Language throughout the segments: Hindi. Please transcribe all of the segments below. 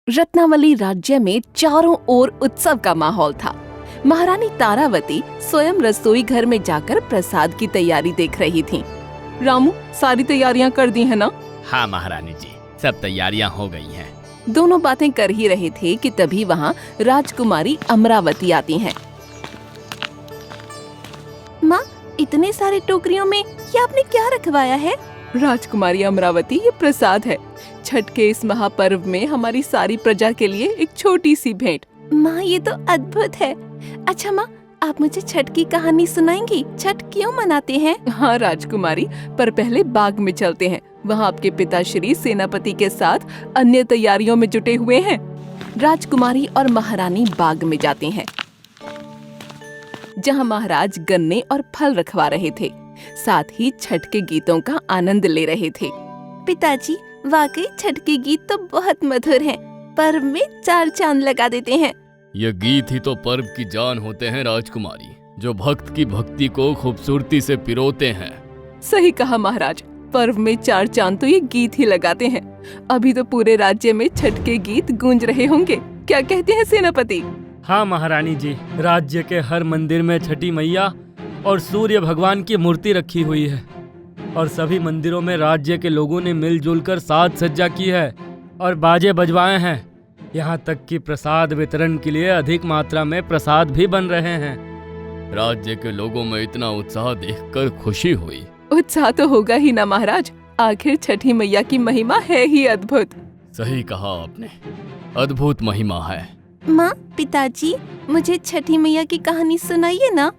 रत्नावली राज्य में चारों ओर उत्सव का माहौल था। महारानी तारावती स्वयं रसोई घर में जाकर प्रसाद की तैयारी देख रही थीं। रामू, सारी तैयारियां कर दी है ना? हाँ महारानी जी, सब तैयारियां हो गई हैं। दोनों बातें कर ही रहे थे कि तभी वहाँ राजकुमारी अमरावती आती हैं। माँ, इतने सारे टोकरियों में ये आपने क्या रखवाया है? राजकुमारी अमरावती, ये प्रसाद है। छठ के इस महापर्व में हमारी सारी प्रजा के लिए एक छोटी सी भेंट। माँ, ये तो अद्भुत है। अच्छा माँ, आप मुझे छठ की कहानी सुनाएंगी? छठ क्यों मनाते हैं? हाँ राजकुमारी, पर पहले बाग में चलते हैं। वहाँ आपके पिताश्री सेनापति के साथ अन्य तैयारियों में जुटे हुए हैं। राजकुमारी और महारानी बाग में जाते हैं, जहाँ महाराज गन्ने और फल रखवा रहे थे, साथ ही छठ के गीतों का आनंद ले रहे थे। पिताजी, वाकई छठ के गीत तो बहुत मधुर हैं। पर्व में चार चांद लगा देते हैं। ये गीत ही तो पर्व की जान होते हैं राजकुमारी, जो भक्त की भक्ति को खूबसूरती से पिरोते हैं। सही कहा महाराज, पर्व में चार चांद तो ये गीत ही लगाते हैं। अभी तो पूरे राज्य में छठ के गीत गूंज रहे होंगे। क्या कहते हैं सेनापति? हाँ महारानी जी, राज्य के हर मंदिर में छठी मैया और सूर्य भगवान की मूर्ति रखी हुई है और सभी मंदिरों में राज्य के लोगों ने मिलजुल कर साज सज्जा की है और बाजे बजवाए हैं। यहाँ तक कि प्रसाद वितरण के लिए अधिक मात्रा में प्रसाद भी बन रहे हैं। राज्य के लोगों में इतना उत्साह देखकर खुशी हुई। उत्साह तो होगा ही ना महाराज, आखिर छठी मैया की महिमा है ही अद्भुत। सही कहा आपने, अद्भुत महिमा है। माँ, पिताजी, मुझे छठी मैया की कहानी सुनाइए ना।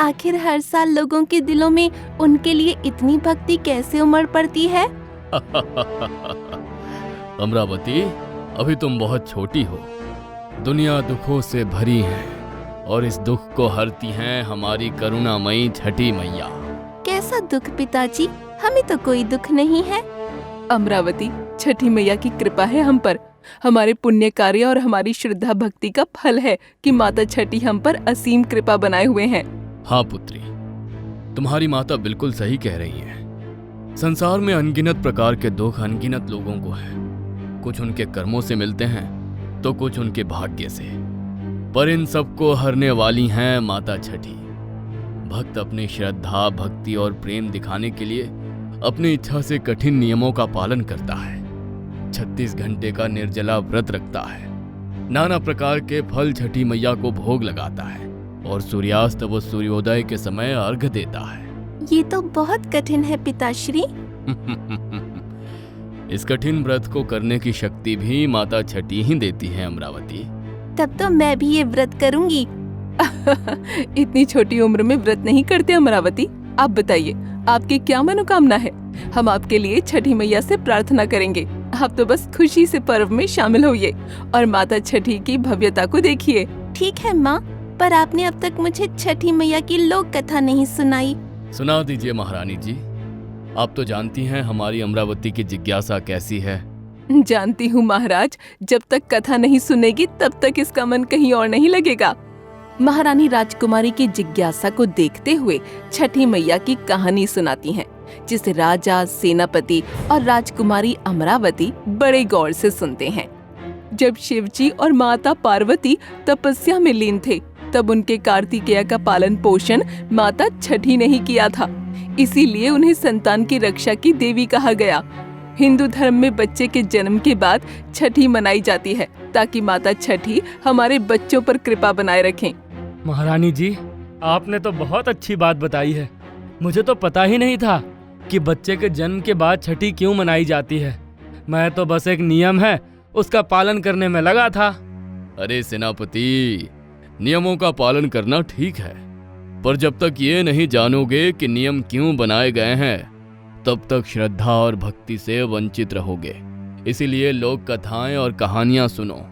आखिर हर साल लोगों के दिलों में उनके लिए इतनी भक्ति कैसे उमड़ पड़ती है? अमरावती, अभी तुम बहुत छोटी हो। दुनिया दुखों से भरी है और इस दुख को हरती हैं हमारी करुणामयी छठी मैया। कैसा दुख पिताजी? हमें तो कोई दुख नहीं है। अमरावती, छठी मैया की कृपा है हम पर। हमारे पुण्य कार्य और हमारी श्रद्धा भक्ति का फल है कि माता छठी हम पर असीम कृपा बनाए हुए हैं। हाँ पुत्री, तुम्हारी माता बिल्कुल सही कह रही है। संसार में अनगिनत प्रकार के दुख अनगिनत लोगों को है। कुछ उनके कर्मों से मिलते हैं तो कुछ उनके भाग्य से, पर इन सबको हरने वाली हैं माता छठी। भक्त अपनी श्रद्धा, भक्ति और प्रेम दिखाने के लिए अपनी इच्छा से कठिन नियमों का पालन करता है। 36 घंटे का निर्जला व्रत रखता है, नाना प्रकार के फल छठी मैया को भोग लगाता है और सूर्यास्त व सूर्योदय के समय अर्घ देता है। ये तो बहुत कठिन है पिताश्री। इस कठिन व्रत को करने की शक्ति भी माता छठी ही देती है अमरावती। तब तो मैं भी ये व्रत करूंगी। इतनी छोटी उम्र में व्रत नहीं करते अमरावती। आप बताइए, आपकी क्या मनोकामना है? हम आपके लिए छठी मैया से प्रार्थना करेंगे। आप तो बस खुशी से पर्व में शामिल होइए और माता छठी की भव्यता को देखिए। ठीक है माँ, पर आपने अब तक मुझे छठी मैया की लोक कथा नहीं सुनाई। सुना दीजिए महारानी जी। आप तो जानती हैं हमारी अमरावती की जिज्ञासा कैसी है। जानती हूँ महाराज, जब तक कथा नहीं सुनेगी तब तक इसका मन कहीं और नहीं लगेगा। महारानी राजकुमारी की जिज्ञासा को देखते हुए छठी मैया की कहानी सुनाती हैं, जिसे राजा, सेनापति और राजकुमारी अमरावती बड़े गौर से सुनते हैं। जब शिवजी और माता पार्वती तपस्या में लीन थे, तब उनके कार्तिकेय का पालन पोषण माता छठी ने ही किया था। इसीलिए उन्हें संतान की रक्षा की देवी कहा गया। हिंदू धर्म में बच्चे के जन्म के बाद छठी मनाई जाती है, ताकि माता छठी हमारे बच्चों पर कृपा बनाए रखें। महारानी जी, आपने तो बहुत अच्छी बात बताई है। मुझे तो पता ही नहीं था कि बच्चे के जन्म के बाद छठी क्यों मनाई जाती है। मैं तो बस एक नियम है उसका पालन करने में लगा था। अरे सेनापति, नियमों का पालन करना ठीक है, पर जब तक ये नहीं जानोगे कि नियम क्यों बनाए गए हैं, तब तक श्रद्धा और भक्ति से वंचित रहोगे। इसीलिए लोक कथाएं और कहानियां सुनो।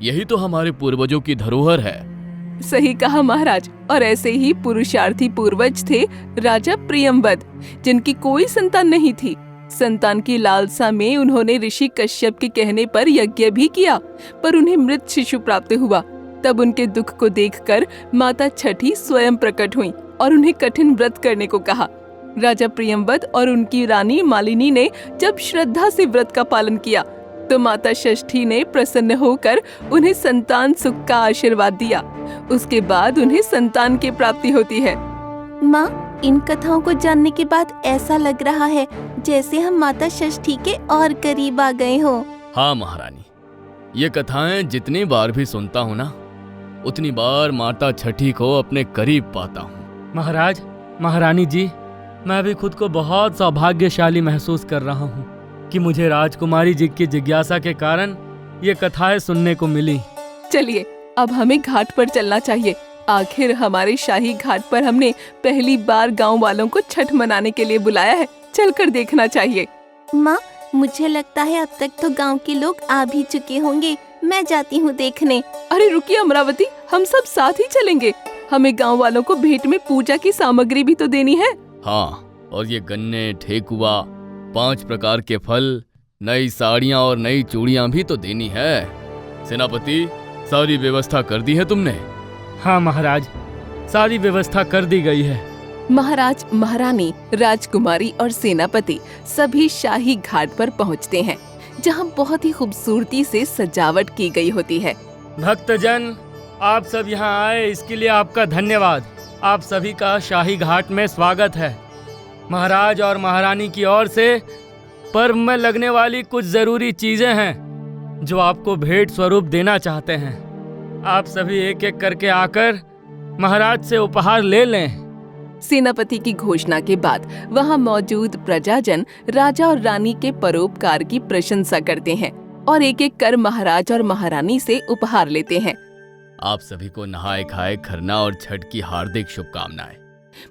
यही तो हमारे पूर्वजों की धरोहर है। सही कहा महाराज। और ऐसे ही पुरुषार्थी पूर्वज थे राजा प्रियंवद, जिनकी कोई संतान नहीं थी। संतान की लालसा में उन्होंने ऋषि कश्यप के कहने पर यज्ञ भी किया, पर उन्हें मृत शिशु प्राप्त हुआ। तब उनके दुख को देखकर माता छठी स्वयं प्रकट हुई और उन्हें कठिन व्रत करने को कहा। राजा प्रियंवद और उनकी रानी मालिनी ने जब श्रद्धा से व्रत का पालन किया, तो माता षष्ठी ने प्रसन्न होकर उन्हें संतान सुख का आशीर्वाद दिया। उसके बाद उन्हें संतान की प्राप्ति होती है। माँ, इन कथाओं को जानने के बाद ऐसा लग रहा है जैसे हम माता षष्ठी के और करीब आ गए हों। हाँ महारानी, ये कथाएं जितनी बार भी सुनता हूँ ना, उतनी बार माता छठी को अपने करीब पाता हूँ। महाराज, महारानी जी, मैं भी खुद को बहुत सौभाग्यशाली महसूस कर रहा हूँ कि मुझे राजकुमारी जी की जिज्ञासा के कारण ये कथाएं सुनने को मिली। चलिए, अब हमें घाट पर चलना चाहिए। आखिर हमारे शाही घाट पर हमने पहली बार गांव वालों को छठ मनाने के लिए बुलाया है। चलकर देखना चाहिए। माँ, मुझे लगता है अब तक तो गांव के लोग आ भी चुके होंगे। मैं जाती हूँ देखने। अरे रुकिए अमरावती, हम सब साथ ही चलेंगे। हमें गांव वालों को भेंट में पूजा की सामग्री भी तो देनी है। हाँ, और ये गन्ने, ठेकुआ, 5 प्रकार के फल, नई साड़ियाँ और नई चूड़ियाँ भी तो देनी है। सेनापति, सारी व्यवस्था कर दी है तुमने? हाँ महाराज, सारी व्यवस्था कर दी गई है। महाराज, महारानी, राजकुमारी और सेनापति सभी शाही घाट पर पहुंचते हैं, जहां बहुत ही खूबसूरती से सजावट की गई होती है। भक्तजन, आप सब यहाँ आए इसके लिए आपका धन्यवाद। आप सभी का शाही घाट में स्वागत है। महाराज और महारानी की ओर से पर्व में लगने वाली कुछ जरूरी चीजें हैं जो आपको भेंट स्वरूप देना चाहते हैं। आप सभी एक एक करके आकर महाराज से उपहार ले लें। सेनापति की घोषणा के बाद वहां मौजूद प्रजाजन राजा और रानी के परोपकार की प्रशंसा करते हैं और एक एक कर महाराज और महारानी से उपहार लेते हैं। आप सभी को नहाए खाए खरना और छठ की हार्दिक शुभकामनाएं।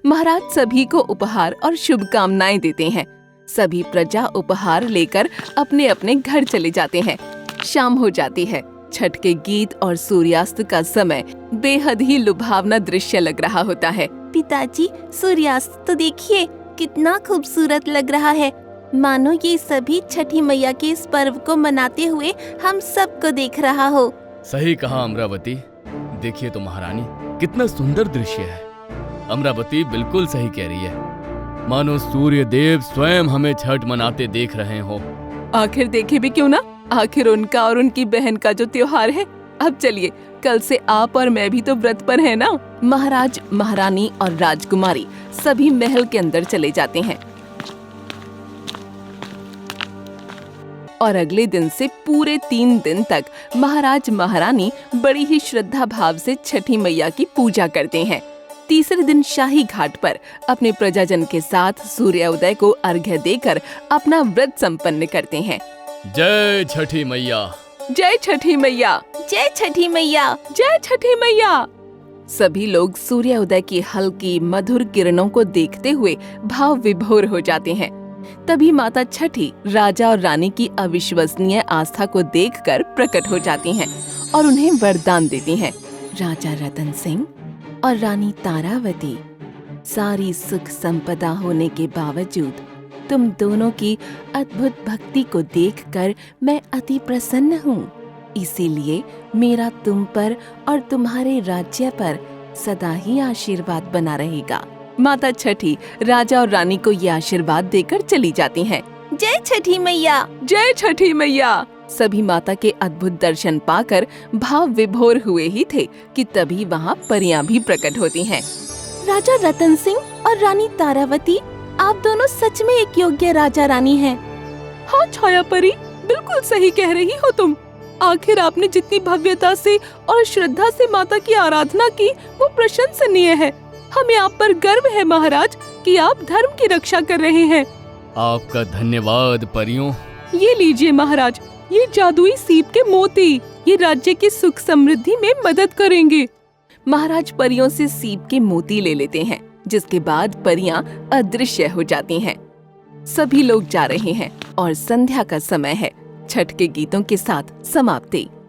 महाराज सभी को उपहार और शुभकामनाएं देते हैं। सभी प्रजा उपहार लेकर अपने अपने घर चले जाते हैं। शाम हो जाती है। छठ के गीत और सूर्यास्त का समय बेहद ही लुभावना दृश्य लग रहा होता है। पिताजी, सूर्यास्त तो देखिए, कितना खूबसूरत लग रहा है। मानो ये सभी छठी मैया के इस पर्व को मनाते हुए हम सबको देख रहा हो। सही कहा अमरावती। देखिए तो महारानी, कितना सुंदर दृश्य है। अमरावती बिल्कुल सही कह रही है। मानो सूर्य देव स्वयं हमें छठ मनाते देख रहे हो। आखिर देखे भी क्यों ना, आखिर उनका और उनकी बहन का जो त्योहार है। अब चलिए, कल से आप और मैं भी तो व्रत पर है ना। महाराज, महारानी और राजकुमारी सभी महल के अंदर चले जाते हैं और अगले दिन से पूरे 3 दिन तक महाराज महारानी बड़ी ही श्रद्धा भाव से छठी मैया की पूजा करते हैं। तीसरे दिन शाही घाट पर अपने प्रजाजन के साथ सूर्योदय को अर्घ्य देकर अपना व्रत संपन्न करते हैं। जय छठी मैया, जय छठी मैया, जय छठी मैया, जय छठी मैया। सभी लोग सूर्योदय की हल्की मधुर किरणों को देखते हुए भाव विभोर हो जाते हैं। तभी माता छठी राजा और रानी की अविश्वसनीय आस्था को देखकर प्रकट हो जाती हैं और उन्हें वरदान देती हैं। राजा रतन सिंह और रानी तारावती, सारी सुख संपदा होने के बावजूद तुम दोनों की अद्भुत भक्ति को देखकर मैं अति प्रसन्न हूँ। इसीलिए मेरा तुम पर और तुम्हारे राज्य पर सदा ही आशीर्वाद बना रहेगा। माता छठी राजा और रानी को ये आशीर्वाद देकर चली जाती हैं। जय छठी मैया, जय छठी मैया। सभी माता के अद्भुत दर्शन पाकर भाव विभोर हुए ही थे कि तभी वहाँ परियां भी प्रकट होती हैं। राजा रतन सिंह और रानी तारावती, आप दोनों सच में एक योग्य राजा रानी हैं। हाँ छाया परी, बिल्कुल सही कह रही हो तुम। आखिर आपने जितनी भव्यता से और श्रद्धा से माता की आराधना की वो प्रशंसनीय है। हमें आप पर गर्व है महाराज कि आप धर्म की रक्षा कर रहे हैं। आपका धन्यवाद परियों। ये लीजिए महाराज, ये जादुई सीप के मोती, ये राज्य की सुख समृद्धि में मदद करेंगे। महाराज परियों से सीप के मोती ले लेते हैं, जिसके बाद परियां अदृश्य हो जाती हैं। सभी लोग जा रहे हैं और संध्या का समय है। छठ के गीतों के साथ समाप्ति।